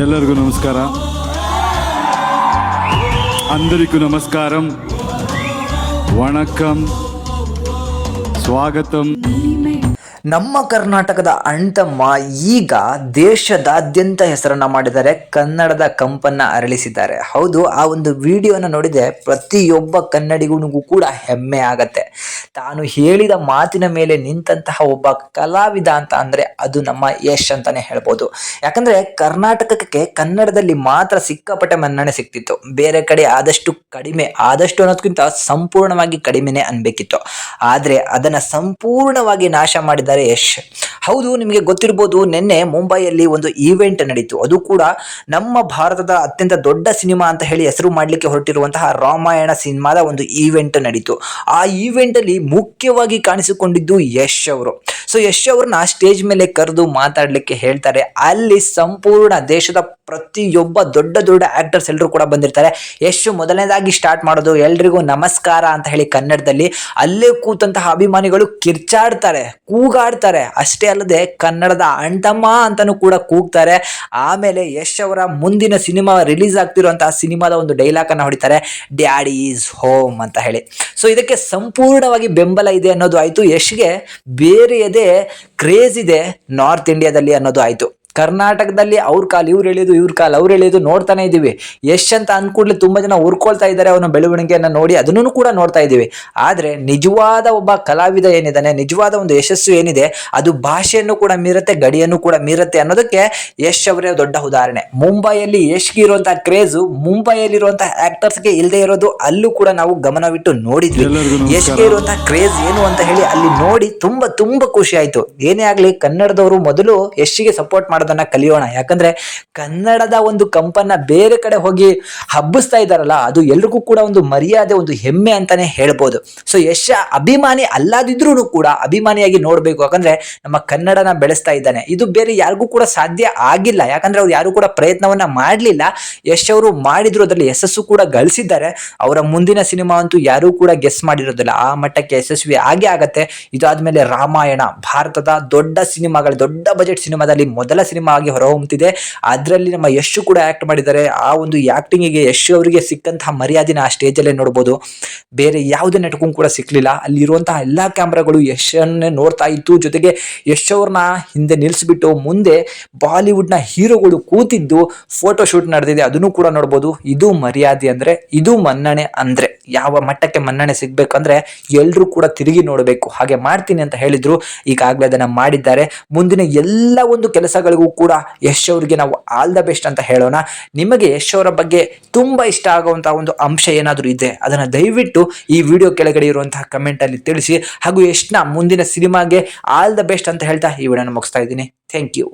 ಎಲ್ಲರಿಗೂ ನಮಸ್ಕಾರ. అందరికీ నమస్కారం, వణకం, స్వాగతం. ನಮ್ಮ ಕರ್ನಾಟಕದ ಅಣ್ತಮ್ಮ ಈಗ ದೇಶದಾದ್ಯಂತ ಹೆಸರನ್ನ ಮಾಡಿದ್ದಾರೆ, ಕನ್ನಡದ ಕಂಪನ್ನ ಅರಳಿಸಿದ್ದಾರೆ. ಹೌದು, ಆ ಒಂದು ವಿಡಿಯೋನ ನೋಡಿದೆ ಪ್ರತಿಯೊಬ್ಬ ಕನ್ನಡಿಗನಿಗೂ ಕೂಡ ಹೆಮ್ಮೆ ಆಗತ್ತೆ. ತಾನು ಹೇಳಿದ ಮಾತಿನ ಮೇಲೆ ನಿಂತಹ ಒಬ್ಬ ಕಲಾವಿದ ಅಂತ ಅಂದ್ರೆ ಅದು ನಮ್ಮ ಯಶ್ ಅಂತಾನೆ ಹೇಳ್ಬೋದು. ಯಾಕಂದ್ರೆ ಕರ್ನಾಟಕಕ್ಕೆ ಕನ್ನಡದಲ್ಲಿ ಮಾತ್ರ ಸಿಕ್ಕಾಪಟ್ಟೆ ಮನ್ನಣೆ ಸಿಕ್ತಿತ್ತು, ಬೇರೆ ಕಡೆ ಆದಷ್ಟು ಕಡಿಮೆ, ಆದಷ್ಟು ಅನ್ನೋದಕ್ಕಿಂತ ಸಂಪೂರ್ಣವಾಗಿ ಕಡಿಮೆನೆ ಅನ್ಬೇಕಿತ್ತು. ಆದ್ರೆ ಅದನ್ನ ಸಂಪೂರ್ಣವಾಗಿ ನಾಶ ಮಾಡಿದ್ದಾರೆ ಯಶ್. ಹೌದು, ನಿಮಗೆ ಗೊತ್ತಿರಬಹುದು, ನಿನ್ನೆ ಮುಂಬೈಯಲ್ಲಿ ಒಂದು ಈವೆಂಟ್ ನಡೀತು. ಅದು ಕೂಡ ನಮ್ಮ ಭಾರತದ ಅತ್ಯಂತ ದೊಡ್ಡ ಸಿನಿಮಾ ಅಂತ ಹೇಳಿ ಹೆಸರು ಮಾಡಲಿಕ್ಕೆ ಹೊರಟಿರುವಂತಹ ರಾಮಾಯಣ ಸಿನಿಮಾದ ಒಂದು ಈವೆಂಟ್ ನಡೀತು. ಆ ಈವೆಂಟ್ ಅಲ್ಲಿ ಮುಖ್ಯವಾಗಿ ಕಾಣಿಸಿಕೊಂಡಿದ್ದು ಯಶ್ ಅವರು. ಸೊ ಯಶ್ ಅವ್ರನ್ನ ಸ್ಟೇಜ್ ಮೇಲೆ ಕರೆದು ಮಾತಾಡ್ಲಿಕ್ಕೆ ಹೇಳ್ತಾರೆ. ಅಲ್ಲಿ ಸಂಪೂರ್ಣ ದೇಶದ ಪ್ರತಿಯೊಬ್ಬ ದೊಡ್ಡ ದೊಡ್ಡ ಆಕ್ಟರ್ಸ್ ಎಲ್ಲರೂ ಕೂಡ ಬಂದಿರ್ತಾರೆ. ಯಶ್ ಮೊದಲನೇದಾಗಿ ಸ್ಟಾರ್ಟ್ ಮಾಡೋದು ಎಲ್ರಿಗೂ ನಮಸ್ಕಾರ ಅಂತ ಹೇಳಿ ಕನ್ನಡದಲ್ಲಿ. ಅಲ್ಲೇ ಕೂತಂತಹ ಅಭಿಮಾನಿಗಳು ಕಿರ್ಚಾಡ್ತಾರೆ, ಕೂಗಾಡ್ತಾರೆ. ಅಷ್ಟೇ ಅಲ್ಲದೆ ಕನ್ನಡದ ಅಣ್ತಮ್ಮ ಅಂತಾನೂ ಕೂಡ ಕೂಗ್ತಾರೆ. ಆಮೇಲೆ ಯಶ್ ಅವರ ಮುಂದಿನ ಸಿನಿಮಾ ರಿಲೀಸ್ ಆಗ್ತಿರುವಂತಹ ಸಿನಿಮಾದ ಒಂದು ಡೈಲಾಗ್ ಅನ್ನ ಹೊಡಿತಾರೆ, ಡ್ಯಾಡಿ ಈಸ್ ಹೋಮ್ ಅಂತ ಹೇಳಿ. ಸೊ ಇದಕ್ಕೆ ಸಂಪೂರ್ಣವಾಗಿ ಬೆಂಬಲ ಇದೆ ಅನ್ನೋದು ಆಯ್ತು. ಯಶ್ಗೆ ಬೇರೆಯದೇ ಕ್ರೇಜ್ ಇದೆ ನಾರ್ತ್ ಇಂಡಿಯಾದಲ್ಲಿ ಅನ್ನೋದು ಆಯ್ತು. ಕರ್ನಾಟಕದಲ್ಲಿ ಅವ್ರ ಕಾಲ್ ಇವ್ರು ಎಳೆಯೋದು, ಇವ್ರ ಕಾಲ್ ಅವ್ರು ಎಳೆಯೋದು ನೋಡ್ತಾನೆ ಇದೀವಿ. ಯಶ್ ಅಂತ ಅನ್ಕೂಡ್ಲೆ ತುಂಬಾ ಜನ ಉರ್ಕೊಳ್ತಾ ಇದ್ದಾರೆ ಅವನ ಬೆಳವಣಿಗೆಯನ್ನ ನೋಡಿ, ಅದನ್ನು ಕೂಡ ನೋಡ್ತಾ ಇದೀವಿ. ಆದ್ರೆ ನಿಜವಾದ ಒಬ್ಬ ಕಲಾವಿದ ಏನಿದ್ದಾನೆ, ನಿಜವಾದ ಒಂದು ಯಶಸ್ಸು ಏನಿದೆ, ಅದು ಭಾಷೆಯನ್ನು ಕೂಡ ಮೀರತ್ತೆ, ಗಡಿಯನ್ನು ಕೂಡ ಮೀರತ್ತೆ ಅನ್ನೋದಕ್ಕೆ ಯಶ್ ಅವರೇ ದೊಡ್ಡ ಉದಾಹರಣೆ. ಮುಂಬೈಯಲ್ಲಿ ಯಶ್ಗೆ ಇರುವಂತಹ ಕ್ರೇಜು ಮುಂಬೈಯಲ್ಲಿರುವಂತಹ ಆಕ್ಟರ್ಸ್ಗೆ ಇಲ್ಲದೆ ಇರೋದು ಅಲ್ಲೂ ಕೂಡ ನಾವು ಗಮನವಿಟ್ಟು ನೋಡಿದ್ವಿ. ಯಶ್ಗೆ ಇರುವಂತಹ ಕ್ರೇಜ್ ಏನು ಅಂತ ಹೇಳಿ ಅಲ್ಲಿ ನೋಡಿ ತುಂಬಾ ತುಂಬಾ ಖುಷಿ ಆಯ್ತು. ಏನೇ ಆಗ್ಲಿ, ಕನ್ನಡದವರು ಮೊದಲು ಯಶ್ಗೆ ಸಪೋರ್ಟ್ ಮಾಡೋದನ್ನ ಕಲಿಯೋಣ. ಯಾಕಂದ್ರೆ ಕನ್ನಡದ ಒಂದು ಕಂಪನ್ನ ಬೇರೆ ಕಡೆ ಹೋಗಿ ಹಬ್ಬಿಸ್ತಾ ಇದ್ದಾರಲ್ಲ, ಅದು ಎಲ್ರಿಗೂ ಕೂಡ ಒಂದು ಮರ್ಯಾದೆ, ಒಂದು ಹೆಮ್ಮೆ ಅಂತಾನೆ ಹೇಳ್ಬೋದು. ಸೊ ಯಶ್ ಅಭಿಮಾನಿ ಅಲ್ಲದಿದ್ರೂ ಕೂಡ ಅಭಿಮಾನಿಯಾಗಿ ನೋಡ್ಬೇಕು. ಯಾಕಂದ್ರೆ ನಮ್ಮ ಕನ್ನಡನ ಬೆಳೆಸ್ತಾ ಇದ್ದಾನೆ. ಇದು ಬೇರೆ ಯಾರಿಗೂ ಕೂಡ ಸಾಧ್ಯ ಆಗಿಲ್ಲ, ಯಾಕಂದ್ರೆ ಅವ್ರು ಯಾರು ಕೂಡ ಪ್ರಯತ್ನವನ್ನ ಮಾಡ್ಲಿಲ್ಲ. ಯಶ್ ಅವರು ಮಾಡಿದ್ರು, ಅದರಲ್ಲಿ ಯಶಸ್ಸು ಕೂಡ ಗಳಿಸಿದ್ದಾರೆ. ಅವರ ಮುಂದಿನ ಸಿನಿಮಾ ಅಂತೂ ಯಾರು ಕೂಡ ಗೆಸ್ ಮಾಡಿರೋದಿಲ್ಲ, ಆ ಮಟ್ಟಕ್ಕೆ ಯಶಸ್ವಿ ಆಗೇ ಆಗತ್ತೆ. ಇದಾದ್ಮೇಲೆ ರಾಮಾಯಣ ಭಾರತದ ದೊಡ್ಡ ಸಿನಿಮಾಗಳ, ದೊಡ್ಡ ಬಜೆಟ್ ಸಿನಿಮಾದಲ್ಲಿ ಮೊದಲ ಸಿನಿಮಾ ಆಗಿ ಹೊರಹೊಮ್ಮುತ್ತಿದೆ. ಅದರಲ್ಲಿ ನಮ್ಮ ಯಶ್ ಕೂಡ ಆಕ್ಟ್ ಮಾಡಿದ್ದಾರೆ. ಆ ಒಂದು ಆಕ್ಟಿಂಗಿಗೆ ಯಶ್ ಅವರಿಗೆ ಸಿಕ್ಕಂತಹ ಮರ್ಯಾದಿನ ಆ ಸ್ಟೇಜ್ ಅಲ್ಲೇ ನೋಡಬಹುದು. ಬೇರೆ ಯಾವುದೇ ನಟಕೂ ಕೂಡ ಸಿಕ್ಲಿಲ್ಲ. ಅಲ್ಲಿರುವಂತಹ ಎಲ್ಲಾ ಕ್ಯಾಮ್ರಾಗಳು ಯಶ್ ಅನ್ನೇ ನೋಡ್ತಾ ಇತ್ತು. ಜೊತೆಗೆ ಯಶ್ ಅವ್ರನ್ನ ಹಿಂದೆ ನಿಲ್ಲಿಸ್ಬಿಟ್ಟು ಮುಂದೆ ಬಾಲಿವುಡ್ ನ ಹೀರೋಗಳು ಕೂತಿದ್ದು ಫೋಟೋ ಶೂಟ್ ನಡೆದಿದೆ, ಅದನ್ನು ಕೂಡ ನೋಡಬಹುದು. ಇದು ಮರ್ಯಾದೆ ಅಂದ್ರೆ, ಇದು ಮನ್ನಣೆ ಅಂದ್ರೆ. ಯಾವ ಮಟ್ಟಕ್ಕೆ ಮನ್ನಣೆ ಸಿಗ್ಬೇಕಂದ್ರೆ ಎಲ್ರೂ ಕೂಡ ತಿರುಗಿ ನೋಡಬೇಕು. ಹಾಗೆ ಮಾಡ್ತೀನಿ ಅಂತ ಹೇಳಿದ್ರು, ಈಗಾಗಲೇ ಅದನ್ನ ಮಾಡಿದ್ದಾರೆ. ಮುಂದಿನ ಎಲ್ಲ ಒಂದು ಕೆಲಸಗಳಿಗೂ ಕೂಡ ಯಶ್ ಅವರಿಗೆ ನಾವು ಆಲ್ ದ ಬೆಸ್ಟ್ ಅಂತ ಹೇಳೋಣ. ನಿಮಗೆ ಯಶ್ ಅವರ ಬಗ್ಗೆ ತುಂಬಾ ಇಷ್ಟ ಆಗುವಂತಹ ಒಂದು ಅಂಶ ಏನಾದರೂ ಇದೆ, ಅದನ್ನ ದಯವಿಟ್ಟು ಈ ವಿಡಿಯೋ ಕೆಳಗಡೆ ಇರುವಂತಹ ಕಮೆಂಟ್ ಅಲ್ಲಿ ತಿಳಿಸಿ. ಹಾಗೂ ಯಶ್ನ ಮುಂದಿನ ಸಿನಿಮಾಗೆ ಆಲ್ ದ ಬೆಸ್ಟ್ ಅಂತ ಹೇಳ್ತಾ ಈ ವಿಡಿಯೋನ ಮುಗಿಸ್ತಾ ಇದ್ದೀನಿ. Thank you.